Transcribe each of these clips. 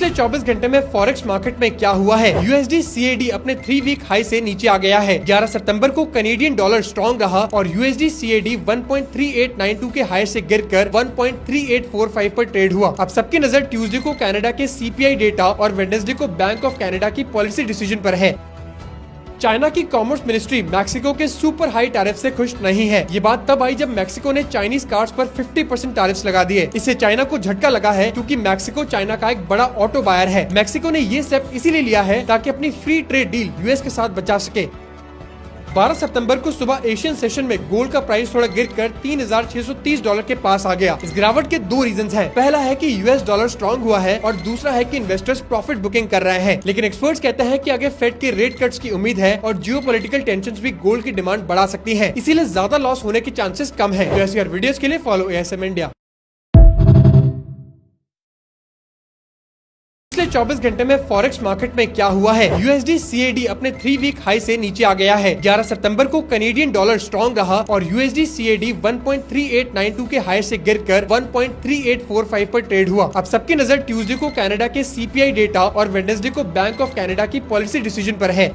पिछले 24 घंटे में फॉरेक्स मार्केट में क्या हुआ है। USD CAD अपने 3 वीक हाई से नीचे आ गया है। 11 सितंबर को कैनेडियन डॉलर स्ट्रॉन्ग रहा और USD CAD 1.3892 के हाई से गिरकर 1.3845 पर ट्रेड हुआ। अब सबकी नजर ट्यूसडे को कनाडा के CPI डेटा और वेडनेसडे को बैंक ऑफ कनाडा की पॉलिसी डिसीजन पर है। चाइना की कॉमर्स मिनिस्ट्री मैक्सिको के सुपर हाई टैरिफ से खुश नहीं है। ये बात तब आई जब मैक्सिको ने चाइनीज कार्स पर 50% टैरिफ्स लगा दिए। इससे चाइना को झटका लगा है क्योंकि मैक्सिको चाइना का एक बड़ा ऑटो बायर है। मैक्सिको ने ये स्टेप इसीलिए लिया है ताकि अपनी फ्री ट्रेड डील यूएस के साथ बचा सके। 12 सितंबर को सुबह एशियन सेशन में गोल्ड का प्राइस थोड़ा गिरकर $3,630 के पास आ गया। इस गिरावट के दो रीजंस हैं। पहला है कि यूएस डॉलर स्ट्रांग हुआ है और दूसरा है कि इन्वेस्टर्स प्रॉफिट बुकिंग कर रहे हैं। लेकिन एक्सपर्ट्स कहते हैं कि आगे फेड के रेट कट्स की उम्मीद है और जियोपॉलिटिकल टेंशंस भी गोल्ड की डिमांड बढ़ा सकती है, इसीलिए ज्यादा लॉस होने के चांसेस कम है। तो ऐसी हर वीडियोस के लिए फॉलो ASM इंडिया। पिछले 24 घंटे में फॉरेक्स मार्केट में क्या हुआ है। USD CAD अपने 3 वीक हाई से नीचे आ गया है। 11 सितंबर को कैनेडियन डॉलर स्ट्रॉन्ग रहा और USD CAD 1.3892 के हाई से गिरकर 1.3845 पर ट्रेड हुआ। अब सबकी नजर ट्यूसडे को कनाडा के CPI डेटा और वेडनेसडे को बैंक ऑफ कनाडा की पॉलिसी डिसीजन पर है।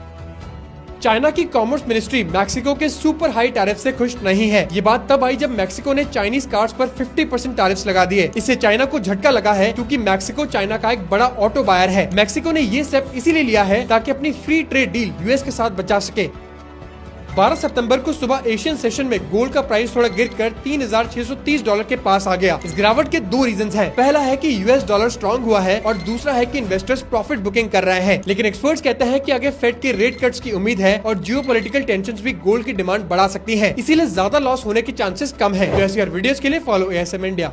चाइना की कॉमर्स मिनिस्ट्री मैक्सिको के सुपर हाई टैरिफ से खुश नहीं है। ये बात तब आई जब मैक्सिको ने चाइनीज कार्स पर 50% टैरिफ्स लगा दिए। इससे चाइना को झटका लगा है क्योंकि मैक्सिको चाइना का एक बड़ा ऑटो बायर है। मैक्सिको ने ये स्टेप इसीलिए लिया है ताकि अपनी फ्री ट्रेड डील यूएस के साथ बचा सके। 12 सितंबर को सुबह एशियन सेशन में गोल्ड का प्राइस थोड़ा गिरकर $3,630 के पास आ गया। इस गिरावट के दो रीजंस हैं। पहला है कि यूएस डॉलर स्ट्रांग हुआ है और दूसरा है कि इन्वेस्टर्स प्रॉफिट बुकिंग कर रहे हैं। लेकिन एक्सपर्ट्स कहते हैं कि आगे फेड के रेट कट्स की उम्मीद है और जियोपॉलिटिकल टेंशंस भी गोल्ड की डिमांड बढ़ा सकती है, इसीलिए ज्यादा लॉस होने के चांसेस कम है। तो ऐसी हर वीडियोस के लिए फॉलो ASM इंडिया।